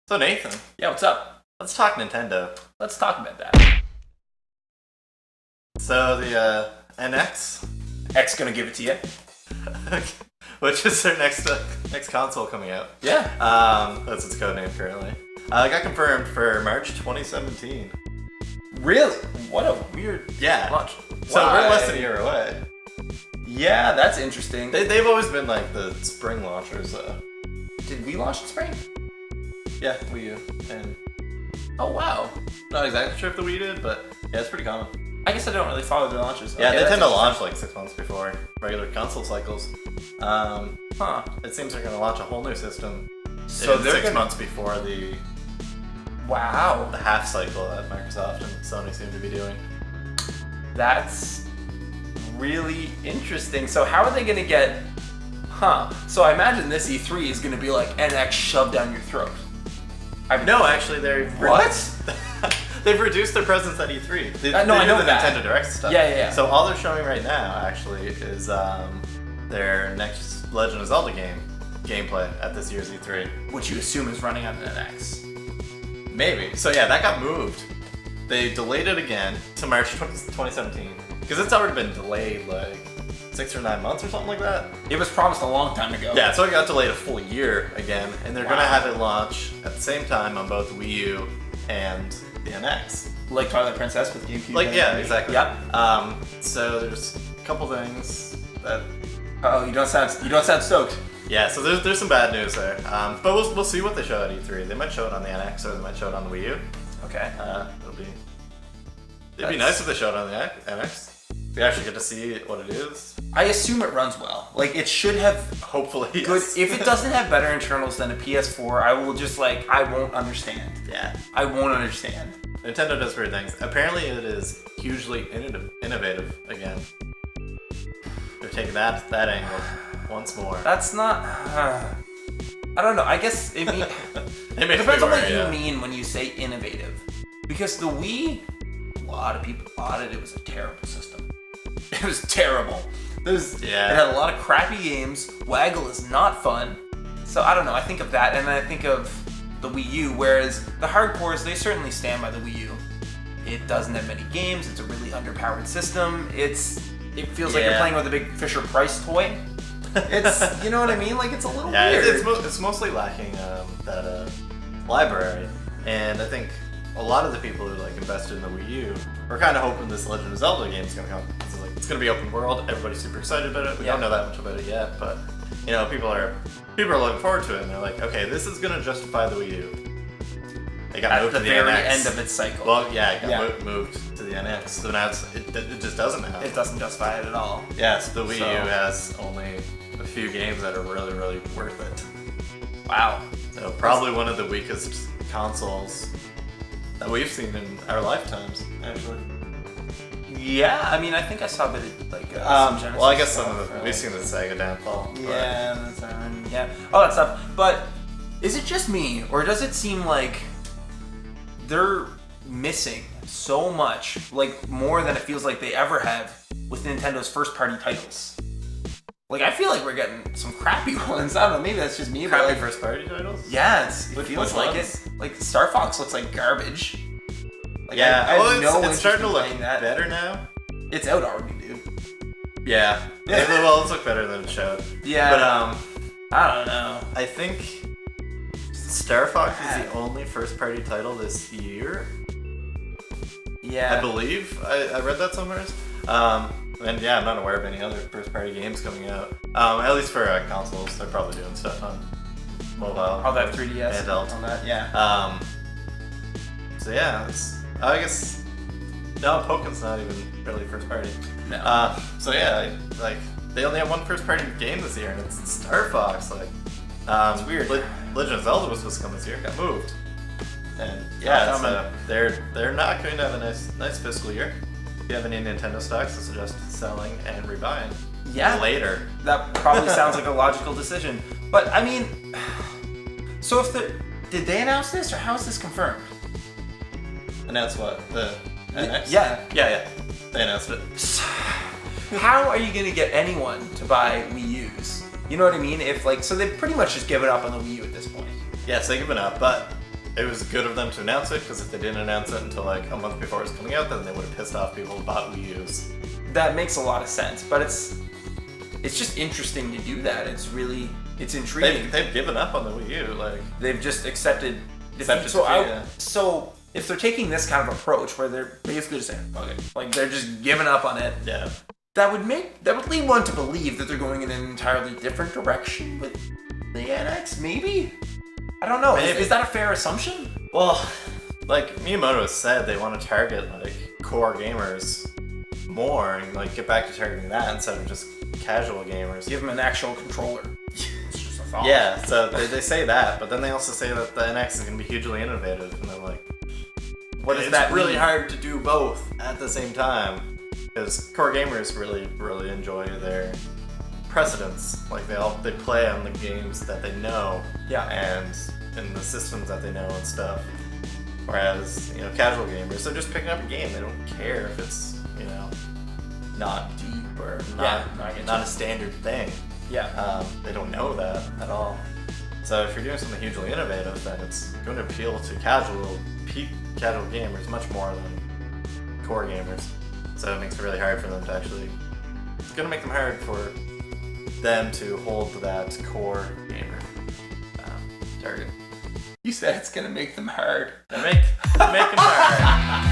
So Nathan, Yeah, what's up? let's talk Nintendo. Let's talk about that. So the NX, X gonna give it to you. which is their next console coming out. Yeah. That's its code name currently. Got confirmed for March 2017. Really? What a weird Yeah. launch. So Why? we're less than a year away. Yeah, that's interesting. They've always been like the spring launchers. Did we launch in spring? Yeah, WiiU. And Oh wow. not exactly sure if the Wii did, but yeah, it's pretty common. I guess I don't really follow their launches. Yeah, Okay, they that's tend to interesting. launch like 6 months before regular console cycles. Huh. It seems they're going to launch a whole new system So in they're 6 gonna- months before the Wow. half cycle that Microsoft and Sony seem to be doing. That's really interesting. So how are they gonna get? So I imagine this E3 is gonna be like NX shoved down your throat. No, actually, they've What? they've reduced their presence at E3. They No, I do know the that. Nintendo Direct stuff. Yeah. So all they're showing right now actually is their next Legend of Zelda gameplay at this year's E3. Which you assume is running on an NX. Maybe. So yeah, that got moved. They delayed it again to March 2017 because it's already been delayed like 6 or 9 months or something like that. It was promised a long time ago. Yeah, so it got delayed a full year again, and they're Wow. gonna have it launch at the same time on both Wii U and the NX. Like Twilight Princess with GameCube. Like, yeah, exactly. Yep. So there's a couple things that, Oh, you don't sound stoked. yeah. So there's some bad news there. But we'll see what they show at E3. They might show it on the NX or they might show it on the Wii U. Okay. It'd be nice if they showed it on the NX. We actually get to see what it is. I assume it runs well. Like it should have Hopefully, yes. good. If it doesn't have better internals than a PS4, I will just I won't understand. Yeah. I won't understand. Nintendo does weird things. Apparently, it is hugely innovative again. They're taking that angle once more. That's not. I don't know. I guess it, mean, It it makes depends me on what worry, you yeah. mean when you say innovative. Because the Wii, a lot of people bought it. It was a terrible system. It was terrible. Yeah. It had a lot of crappy games. Waggle is not fun. So I don't know. I think of that, and then I think of the Wii U. Whereas the hardcores, they certainly stand by the Wii U. It doesn't have many games. It's a really underpowered system. It feels like you're Yeah. playing with a big Fisher Price toy. It's, you know what I mean? Like it's a little Yeah, weird. it's mostly lacking that library, and I think a lot of the people who invested in the Wii U were kind of hoping this Legend of Zelda game is gonna come. It's gonna be open world. Everybody's super excited about it. We don't know that much about it yet, but people are looking forward to it, and they're like, okay, this is gonna justify the Wii U. It got At moved the to the very NX. end of its cycle. Well, yeah, it got moved to the NX, so now it just doesn't now. It doesn't justify it at all. Yes, the Wii So- U has only a few games that are really, really worth it. Wow. So probably one of the weakest consoles that we've seen in our lifetimes, actually. Yeah, I mean, I think I saw a bit of some Genesis Well, I guess stuff some of for, we've seen the Sega downfall. but- Yeah, all that stuff. But is it just me, or does it seem like they're missing so much, more than it feels like they ever have with Nintendo's first-party titles? I feel like we're getting some crappy ones. I don't know, maybe that's just me. Crappy but first party titles? Yeah, it Which feels like ones? it. Like Star Fox looks like garbage. Yeah, I have no it's interest starting to in look playing that. better now. It's out already, dude. Yeah. Well, it's look better than it showed. Yeah. But I don't know. I think Star Fox is the only first party title this year. Yeah. I believe. I read that somewhere. And yeah, I'm not aware of any other first party games coming out. At least for consoles, they're probably doing stuff on mobile. All that 3DS. Handheld. All that, yeah. So yeah, I guess no, Pokemon's not even really first party. No. So yeah, they only have one first party game this year, and it's Star Fox. It's weird. Legend of Zelda was supposed to come this year, got moved, and yeah, so they're not going to have a nice fiscal year. If you have any Nintendo stocks, I suggest selling and rebuying. Yeah. Later. That probably sounds like a logical decision. But I mean, so did they announce this, or how is this confirmed? Announce what? The NX? Yeah. Yeah. They announced it. How are you going to get anyone to buy Wii U's? You know what I mean? So they've pretty much just given up on the Wii U at this point. Yes, they given up, but it was good of them to announce it, because if they didn't announce it until like a month before it was coming out, then they would have pissed off people who bought Wii U's. That makes a lot of sense, but it's just interesting to do that. It's intriguing. They've given up on the Wii U, like They've just accepted defeat. defeat. So if they're taking this kind of approach where they're basically just saying, okay, like they're just giving up on it, Yeah. that would lead one to believe that they're going in an entirely different direction with the NX, maybe? I don't know. Maybe. Is that a fair assumption? Well, like Miyamoto has said, they want to target like core gamers more and like get back to targeting that instead of just casual gamers. Give them an actual controller. It's just a thought. Yeah, so they say that, but then they also say that the NX is going to be hugely innovative, and I'm like, What does it's that really mean? hard to do both at the same time, because core gamers really enjoy their precedence. Like they play on the games that they know, Yeah. and in the systems that they know and stuff. Whereas casual gamers, they're just picking up a game. They don't care if it's not deep or not a standard thing. Yeah. They don't know that at all. So if you're doing something hugely innovative, then it's going to appeal to casual gamers much more than core gamers. So it makes it really hard for them to actually. It's going to make them hard for them to hold that core gamer target. You said it's gonna make them hard. Make them hard.